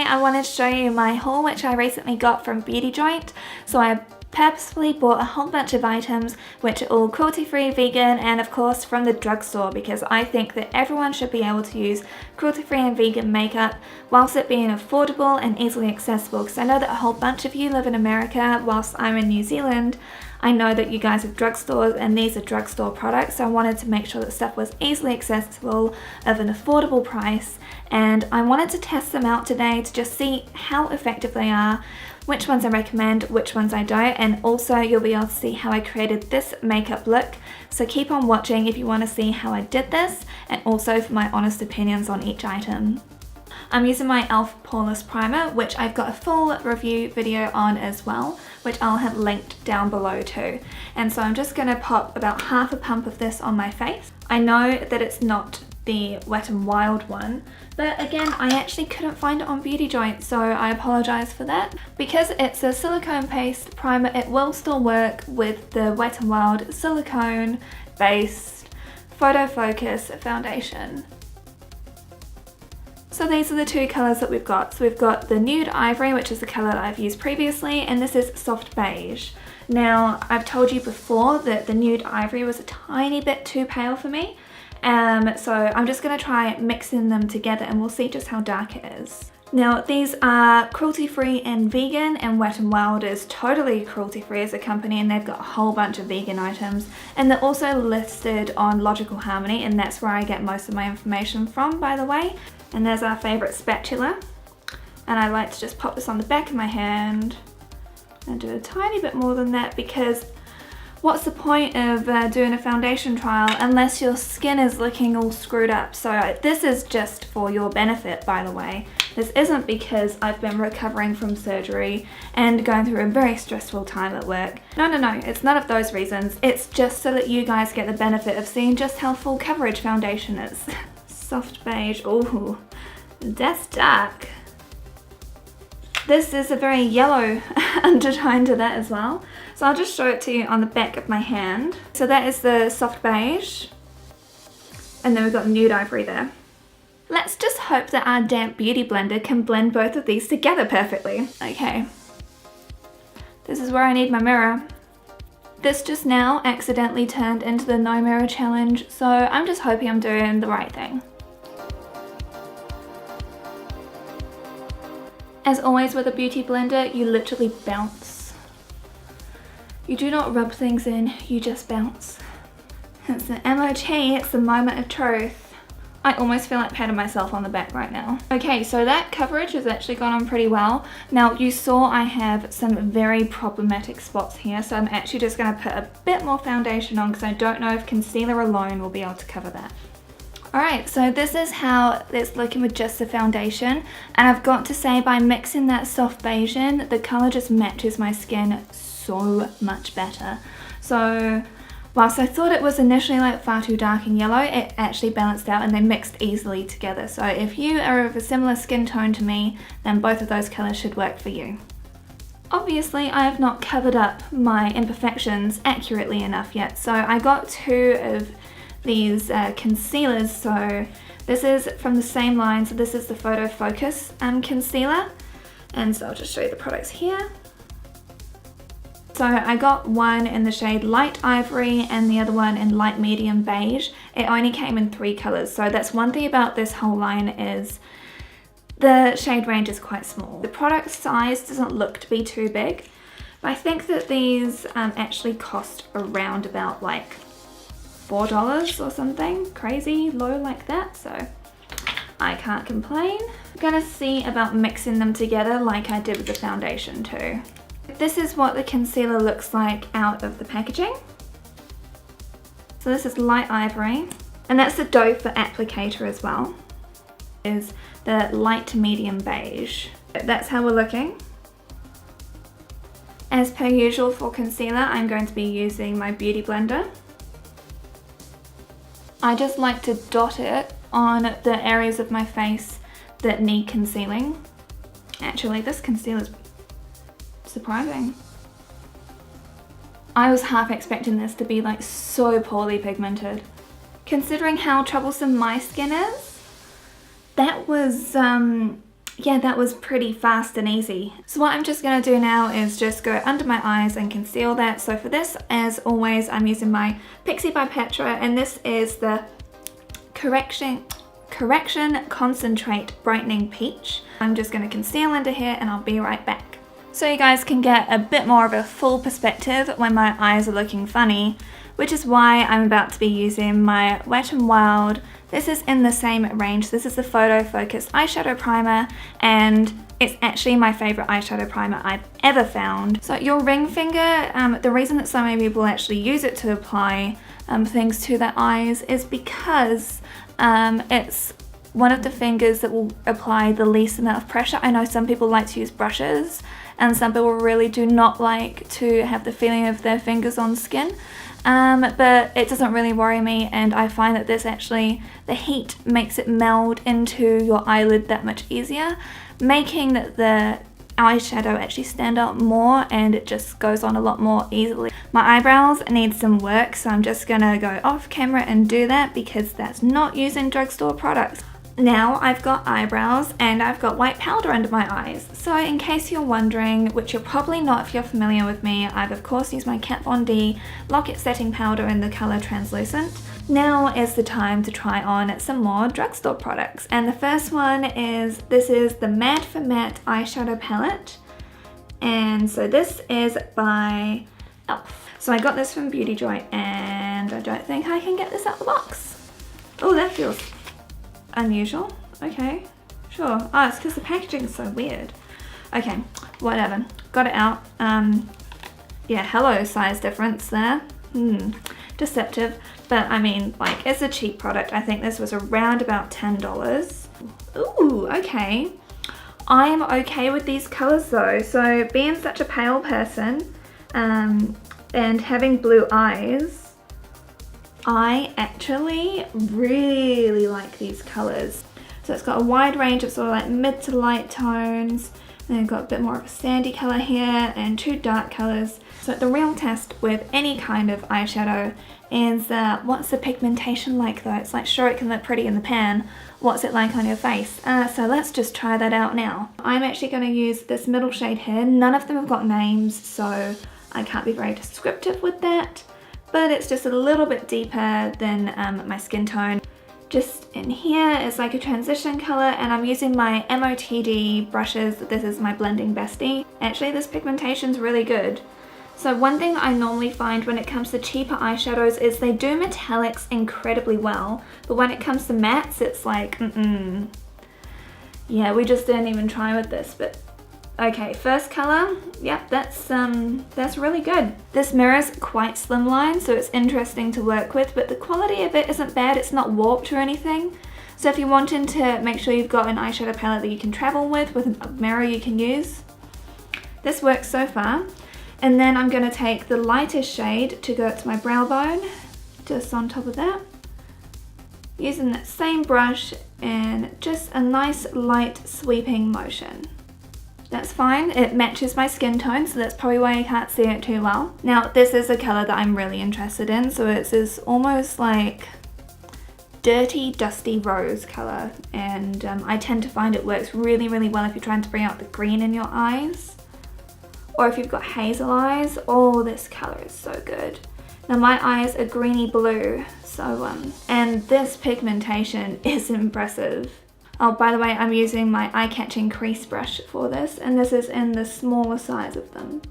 I wanted to show you my haul which I recently got from Beauty Joint. So I purposefully bought a whole bunch of items which are all cruelty-free, vegan, and of course from the drugstore, because I think that everyone should be able to use cruelty-free and vegan makeup whilst it being affordable and easily accessible, because I know that a whole bunch of you live in America whilst I'm in New Zealand. I know that you guys have drugstores and these are drugstore products, so I wanted to make sure that stuff was easily accessible of an affordable price, and I wanted to test them out today to just see how effective they are, which ones I recommend, which ones I don't, and also you'll be able to see how I created this makeup look. So keep on watching if you want to see how I did this, and also for my honest opinions on each item. I'm using my e.l.f. poreless primer, which I've got a full review video on as well, which I'll have linked down below too. And so I'm just going to pop about half a pump of this on my face. I know that it's not the Wet n Wild one, but again, I actually couldn't find it on Beauty Joint, so I apologise for that. Because it's a silicone paste primer, it will still work with the Wet n Wild silicone based photo focus foundation. So these are the two colours that we've got. So we've got the nude ivory, which is the colour that I've used previously, and this is soft beige. Now, I've told you before that the nude ivory was a tiny bit too pale for me, so I'm just going to try mixing them together and we'll see just how dark it is. Now, these are cruelty-free and vegan, and Wet n Wild is totally cruelty-free as a company, and they've got a whole bunch of vegan items, and they're also listed on Logical Harmony, and that's where I get most of my information from, by the way. And there's our favourite spatula, and I like to just pop this on the back of my hand and do a tiny bit more than that, because what's the point of doing a foundation trial unless your skin is looking all screwed up? So this is just for your benefit, by the way. This isn't because I've been recovering from surgery and going through a very stressful time at work. No, it's none of those reasons. It's just so that you guys get the benefit of seeing just how full coverage foundation is. Soft beige, ooh, that's dark. This is a very yellow undertone to that as well. So I'll just show it to you on the back of my hand. So that is the soft beige, and then we've got the nude ivory there. Let's just hope that our damp beauty blender can blend both of these together perfectly. Okay, this is where I need my mirror. This just now accidentally turned into the no mirror challenge, so I'm just hoping I'm doing the right thing. As always with a beauty blender, you literally bounce. You do not rub things in, you just bounce. It's the MOT, it's the moment of truth. I almost feel like patting myself on the back right now. Okay, so that coverage has actually gone on pretty well. Now, you saw I have some very problematic spots here, so I'm actually just going to put a bit more foundation on because I don't know if concealer alone will be able to cover that. Alright, so this is how it's looking with just the foundation, and I've got to say, by mixing that soft beige in, the colour just matches my skin so much better. So whilst I thought it was initially like far too dark and yellow, it actually balanced out and they mixed easily together. So if you are of a similar skin tone to me, then both of those colours should work for you. Obviously, I have not covered up my imperfections accurately enough yet, so I got two of these concealers. So this is from the same line, so this is the Photo Focus concealer, and so I'll just show you the products here. So I got one in the shade Light Ivory and the other one in Light Medium Beige. It only came in 3 colours, so that's one thing about this whole line is the shade range is quite small. The product size doesn't look to be too big, but I think that these actually cost around about like $4 or something crazy low like that, so I can't complain. I'm gonna see about mixing them together like I did with the foundation too. This is what the concealer looks like out of the packaging. So this is Light Ivory, and that's the doe for applicator as well. Is the Light to Medium Beige. That's how we're looking. As per usual for concealer, I'm going to be using my beauty blender. I just like to dot it on the areas of my face that need concealing. Actually, this concealer is surprising. I was half expecting this to be like so poorly pigmented. Considering how troublesome my skin is, that was yeah, that was pretty fast and easy. So what I'm just going to do now is just go under my eyes and conceal that. So for this, as always, I'm using my Pixie by Petra, and this is the Correction Concentrate Brightening Peach. I'm just going to conceal under here and I'll be right back. So you guys can get a bit more of a full perspective when my eyes are looking funny, which is why I'm about to be using my Wet n Wild. This is in the same range. This is the Photo Focus Eyeshadow Primer, and it's actually my favorite eyeshadow primer I've ever found. So your ring finger, the reason that so many people actually use it to apply things to their eyes is because it's one of the fingers that will apply the least amount of pressure. I know some people like to use brushes, and some people really do not like to have the feeling of their fingers on skin. But it doesn't really worry me, and I find that this actually, the heat makes it meld into your eyelid that much easier, making the eyeshadow actually stand out more, and it just goes on a lot more easily. My eyebrows need some work, so I'm just gonna go off camera and do that because that's not using drugstore products. Now I've got eyebrows and I've got white powder under my eyes. So in case you're wondering, which you're probably not if you're familiar with me, I've of course used my Kat Von D Lock-It Setting Powder in the colour Translucent. Now is the time to try on some more drugstore products. And the first one is, this is the Mad for Matte Eyeshadow Palette. And so this is by e.l.f. So I got this from Beauty Joy, and I don't think I can get this out of the box. Oh, that feels unusual. Okay, sure. Oh, it's because the packaging is so weird. Okay, whatever. Got it out. Yeah, hello, size difference there. Deceptive. But I mean, like, it's a cheap product. I think this was around about $10. Ooh, okay. I'm okay with these colors though. So being such a pale person, and having blue eyes, I actually really like these colors. So it's got a wide range of sort of like mid to light tones. And I've got a bit more of a sandy color here and two dark colors. So the real test with any kind of eyeshadow is what's the pigmentation like though? It's like, sure, it can look pretty in the pan. What's it like on your face? So let's just try that out now. I'm actually going to use this middle shade here. None of them have got names, so I can't be very descriptive with that. But it's just a little bit deeper than my skin tone. Just in here is like a transition color, and I'm using my MOTD brushes. This is my blending bestie. Actually, this pigmentation's really good. So one thing I normally find when it comes to cheaper eyeshadows is they do metallics incredibly well, but when it comes to mattes, it's like, yeah, we just didn't even try with this. But okay, first color, yep, that's really good. This mirror's quite slimline, so it's interesting to work with, but the quality of it isn't bad. It's not warped or anything. So if you're wanting to make sure you've got an eyeshadow palette that you can travel with a mirror you can use, this works so far. And then I'm gonna take the lightest shade to go to my brow bone, just on top of that, using that same brush and just a nice light sweeping motion. That's fine, it matches my skin tone, so that's probably why you can't see it too well. Now this is a color that I'm really interested in, so it's this almost like dirty, dusty rose color, and I tend to find it works really, really well if you're trying to bring out the green in your eyes. Or if you've got hazel eyes, oh, this color is so good. Now my eyes are greeny blue, so and this pigmentation is impressive. Oh, by the way, I'm using my eye-catching crease brush for this, and this is in the smaller size of them.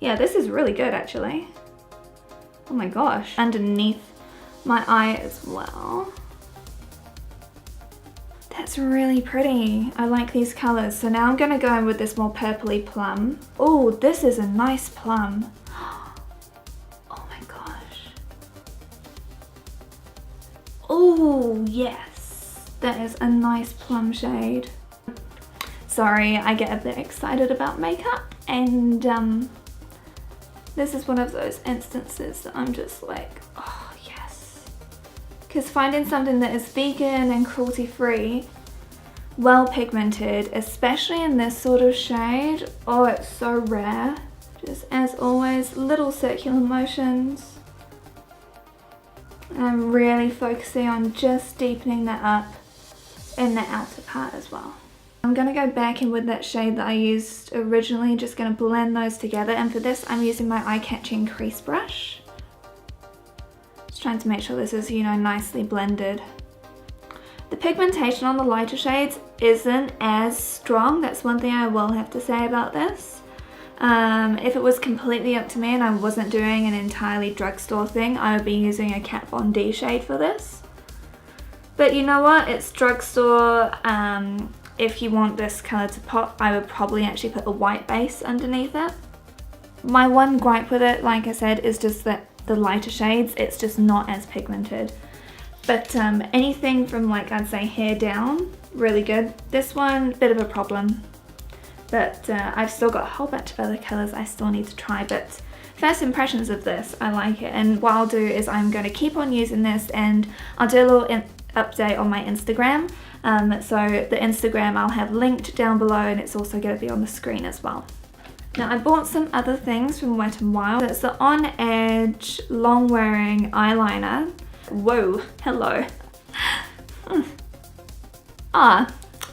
Yeah, this is really good actually. Oh my gosh. Underneath my eye as well. That's really pretty. I like these colors. So now I'm gonna go in with this more purpley plum. Oh, this is a nice plum. Oh my gosh. Oh, yes. That is a nice plum shade. Sorry, I get a bit excited about makeup, and this is one of those instances that I'm just like, oh yes. Because finding something that is vegan and cruelty-free, well pigmented, especially in this sort of shade, oh, it's so rare. Just as always, little circular motions. And I'm really focusing on just deepening that up in the outer part as well. I'm going to go back in with that shade that I used originally, just going to blend those together, and for this I'm using my eye-catching crease brush. Just trying to make sure this is, you know, nicely blended. The pigmentation on the lighter shades isn't as strong, that's one thing I will have to say about this. If it was completely up to me and I wasn't doing an entirely drugstore thing, I would be using a Kat Von D shade for this. But you know what, it's drugstore. If you want this colour to pop, I would probably actually put a white base underneath it. My one gripe with it, like I said, is just that the lighter shades, it's just not as pigmented. But anything from, like, I'd say hair down, really good. This one, bit of a problem. But I've still got a whole bunch of other colours I still need to try. But first impressions of this, I like it. And what I'll do is I'm going to keep on using this, and I'll do a little update on my Instagram. So the Instagram I'll have linked down below, and it's also going to be on the screen as well. Now I bought some other things from Wet n Wild. It's the On Edge long wearing eyeliner. Whoa, hello.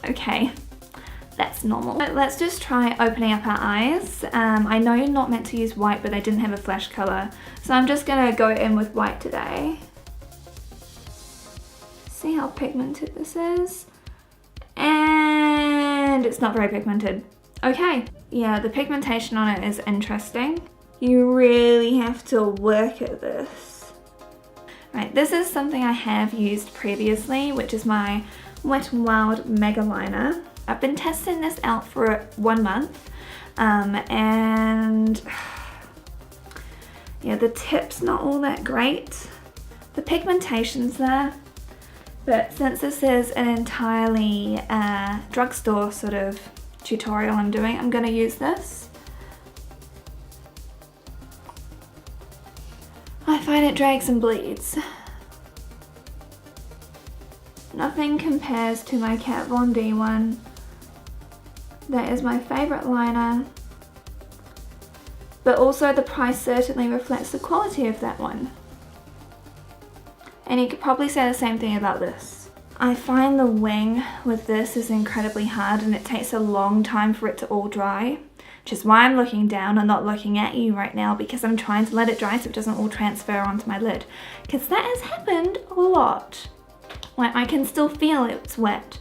Okay, that's normal. But let's just try opening up our eyes. I know you're not meant to use white, but I didn't have a flash color, so I'm just gonna go in with white today. See how pigmented this is? And it's not very pigmented. Okay, yeah, the pigmentation on it is interesting. You really have to work at this. Right, this is something I have used previously, which is my Wet n Wild megaliner. I've been testing this out for 1 month, and yeah, the tip's not all that great. The pigmentation's there. But since this is an entirely drugstore sort of tutorial I'm doing, I'm going to use this. I find it drags and bleeds. Nothing compares to my Kat Von D one. That is my favourite liner. But also the price certainly reflects the quality of that one. And you could probably say the same thing about this. I find the wing with this is incredibly hard, and it takes a long time for it to all dry, which is why I'm looking down and not looking at you right now, because I'm trying to let it dry so it doesn't all transfer onto my lid, because that has happened a lot. Like, I can still feel it's wet.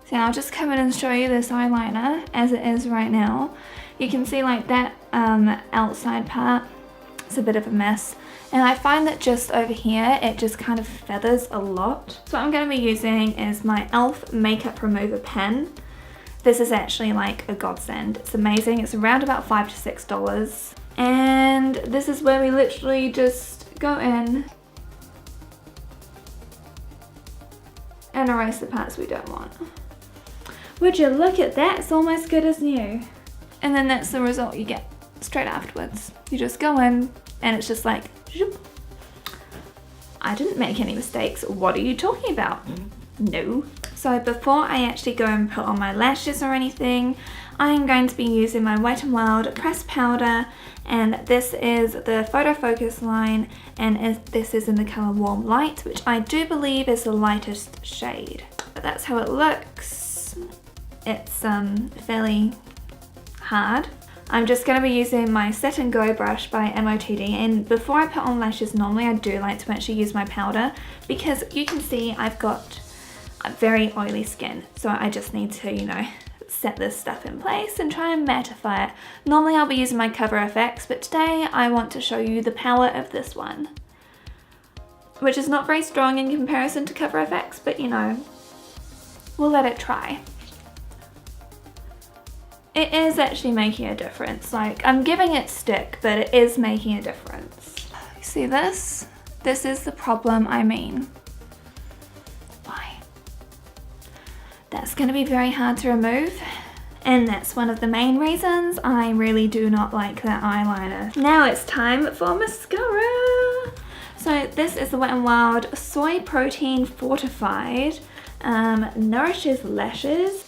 So I'll just come in and show you this eyeliner as it is right now. You can see like that outside part, it's a bit of a mess. And I find that just over here, it just kind of feathers a lot. So what I'm going to be using is my e.l.f. Makeup Remover pen. This is actually like a godsend. It's amazing. It's around about $5 to $6. And this is where we literally just go in and erase the parts we don't want. Would you look at that? It's almost good as new. And then that's the result you get straight afterwards. You just go in and it's just like, zoop. I didn't make any mistakes. What are you talking about? No. So before I actually go and put on my lashes or anything, I am going to be using my Wet n Wild pressed powder, and this is the Photo Focus line, and this is in the colour Warm Light, which I do believe is the lightest shade. But that's how it looks. It's fairly hard. I'm just going to be using my Set and Go brush by MOTD, and before I put on lashes, normally I do like to actually use my powder, because you can see I've got a very oily skin, so I just need to, you know, set this stuff in place and try and mattify it. Normally I'll be using my Cover FX, but today I want to show you the power of this one, which is not very strong in comparison to Cover FX, but you know, we'll let it try. It is actually making a difference. Like, I'm giving it stick, but it is making a difference. You see this? This is the problem I mean. Why? That's going to be very hard to remove, and that's one of the main reasons I really do not like that eyeliner. Now it's time for mascara. So this is the Wet n Wild Soy Protein Fortified Nourishes Lashes.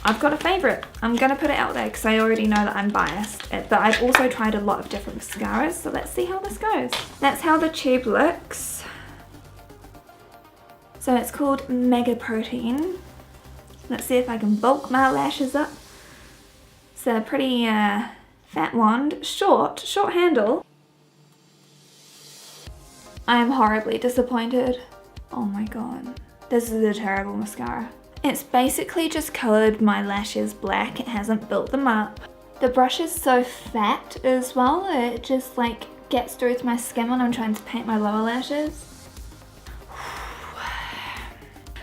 I've got a favourite. I'm going to put it out there because I already know that I'm biased, but I've also tried a lot of different mascaras, so let's see how this goes. That's how the tube looks. So it's called Mega Protein. Let's see if I can bulk my lashes up. It's a pretty fat wand, short handle. I am horribly disappointed. Oh my god, this is a terrible mascara. It's basically just coloured my lashes black, it hasn't built them up. The brush is so fat as well, it just like gets through to my skin when I'm trying to paint my lower lashes.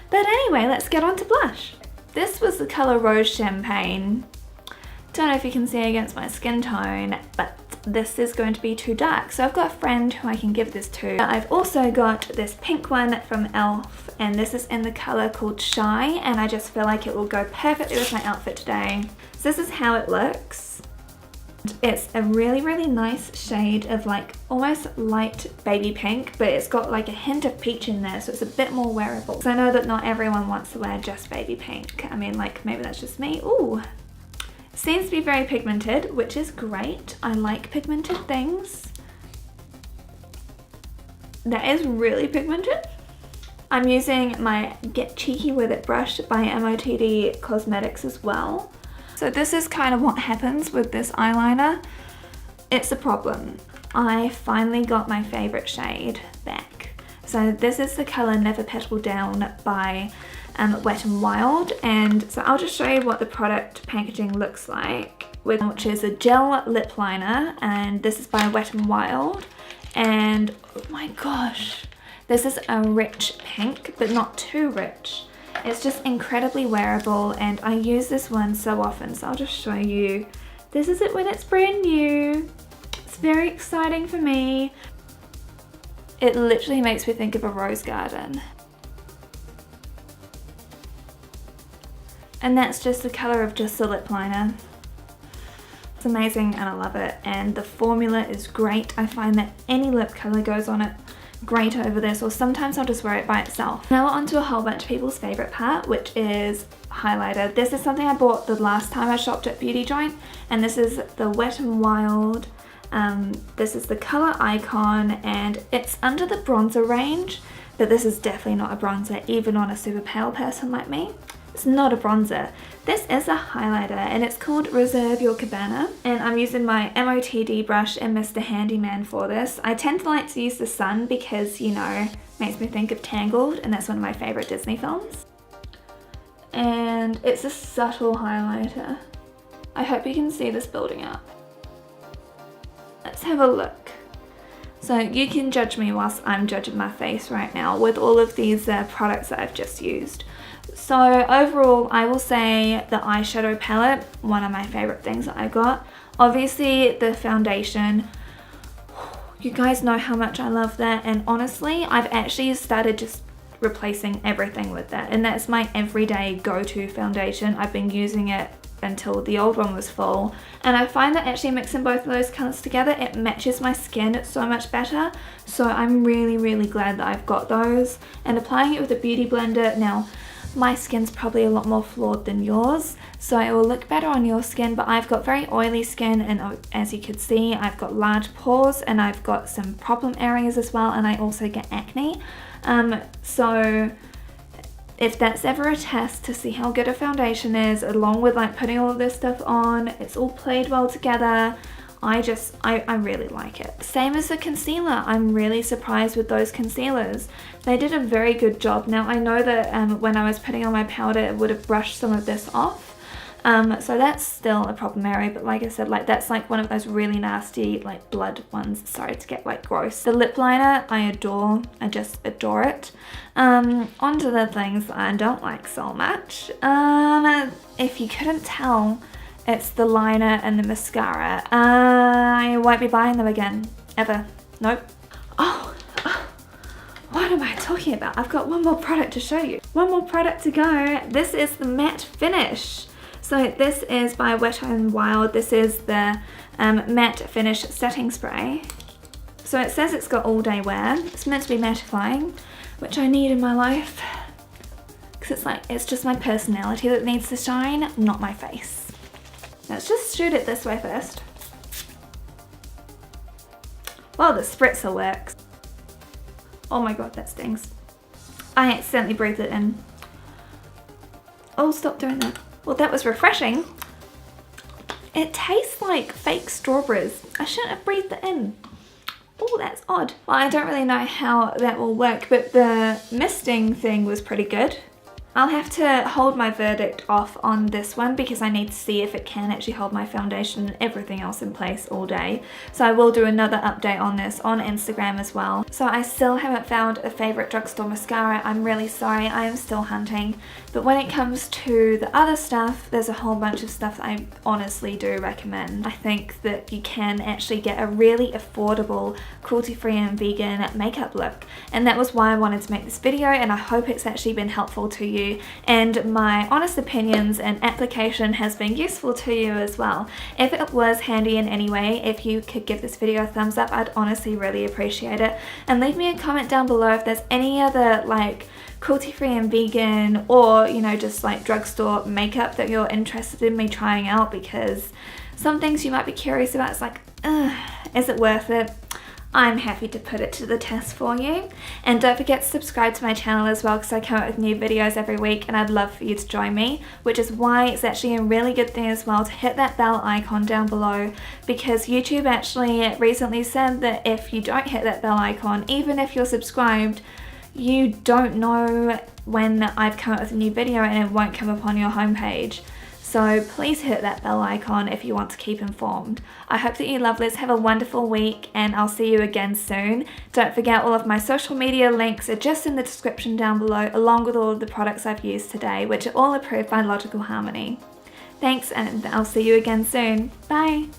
But anyway, let's get on to blush. This was the colour Rose Champagne. Don't know if you can see against my skin tone, but this is going to be too dark. So I've got a friend who I can give this to. I've also got this pink one from e.l.f. and this is in the colour called Shy, and I just feel like it will go perfectly with my outfit today. So this is how it looks. It's a really, really nice shade of like almost light baby pink, but it's got like a hint of peach in there, so it's a bit more wearable. So I know that not everyone wants to wear just baby pink. I mean, like maybe that's just me. Ooh, seems to be very pigmented, which is great. I like pigmented things. That is really pigmented. I'm using my Get Cheeky With It brush by MOTD Cosmetics as well. So this is kind of what happens with this eyeliner. It's a problem. I finally got my favorite shade back. So this is the color Never Petal Down by Wet n Wild, and so I'll just show you what the product packaging looks like, which is a gel lip liner, and this is by Wet n Wild, and oh my gosh, this is a rich pink, but not too rich. It's just incredibly wearable, and I use this one so often, so I'll just show you. This is it when it's brand new. It's very exciting for me. It literally makes me think of a rose garden. And that's just the colour of just the lip liner. It's amazing and I love it, and the formula is great. I find that any lip colour goes on it great over this, or sometimes I'll just wear it by itself. Now we're on to a whole bunch of people's favourite part, which is highlighter. This is something I bought the last time I shopped at Beauty Joint, and this is the Wet n Wild. This is the colour Icon, and it's under the bronzer range, but this is definitely not a bronzer, even on a super pale person like me. It's not a bronzer. This is a highlighter, and it's called Reserve Your Cabana, and I'm using my MOTD brush and Mr. Handyman for this. I tend to like to use the sun because, you know, makes me think of Tangled, and that's one of my favourite Disney films. And it's a subtle highlighter. I hope you can see this building up. Let's have a look. So you can judge me whilst I'm judging my face right now with all of these products that I've just used. So overall, I will say the eyeshadow palette, one of my favorite things that I got. Obviously the foundation, you guys know how much I love that, and honestly I've actually started just replacing everything with that, and that's my everyday go-to foundation. I've been using it until the old one was full, and I find that actually mixing both of those colors together, it matches my skin so much better. So I'm really, really glad that I've got those, and applying it with a beauty blender. Now my skin's probably a lot more flawed than yours, so it will look better on your skin, but I've got very oily skin, and as you can see, I've got large pores, and I've got some problem areas as well, and I also get acne. So if that's ever a test to see how good a foundation is, along with like putting all of this stuff on, it's all played well together. I really like it. Same as the concealer. I'm really surprised with those concealers. They did a very good job. Now I know that when I was putting on my powder, it would have brushed some of this off. So that's still a problem area, but like I said, like that's like one of those really nasty like blood ones. Sorry to get like gross. The lip liner I adore. I just adore it. Onto the things that I don't like so much. If you couldn't tell, it's the liner and the mascara. I won't be buying them again, ever. Nope. Oh, what am I talking about? I've got one more product to show you. One more product to go. This is the matte finish. So this is by Wet n Wild. This is the matte finish setting spray. So it says it's got all day wear. It's meant to be mattifying, which I need in my life. Because it's like, it's just my personality that needs to shine, not my face. Let's just shoot it this way first. Well, the spritzer works. Oh my god, that stings. I accidentally breathed it in. Oh, stop doing that. Well, that was refreshing. It tastes like fake strawberries. I shouldn't have breathed it in. Oh, that's odd. Well, I don't really know how that will work, but the misting thing was pretty good. I'll have to hold my verdict off on this one because I need to see if it can actually hold my foundation and everything else in place all day. So I will do another update on this on Instagram as well. So I still haven't found a favourite drugstore mascara. I'm really sorry, I am still hunting. But when it comes to the other stuff, there's a whole bunch of stuff that I honestly do recommend. I think that you can actually get a really affordable, cruelty-free and vegan makeup look. And that was why I wanted to make this video, and I hope it's actually been helpful to you. And my honest opinions and application has been useful to you as well. If it was handy in any way, if you could give this video a thumbs up, I'd honestly really appreciate it. And leave me a comment down below if there's any other like cruelty-free and vegan, or you know, just like drugstore makeup that you're interested in me trying out, because some things you might be curious about. It's like, is it worth it? I'm happy to put it to the test for you. And don't forget to subscribe to my channel as well, because I come out with new videos every week and I'd love for you to join me, which is why it's actually a really good thing as well to hit that bell icon down below, because YouTube actually recently said that if you don't hit that bell icon, even if you're subscribed, you don't know when I've come out with a new video and it won't come up on your homepage. So please hit that bell icon if you want to keep informed. I hope that you lovelies have a wonderful week, and I'll see you again soon. Don't forget, all of my social media links are just in the description down below, along with all of the products I've used today, which are all approved by Logical Harmony. Thanks, and I'll see you again soon. Bye!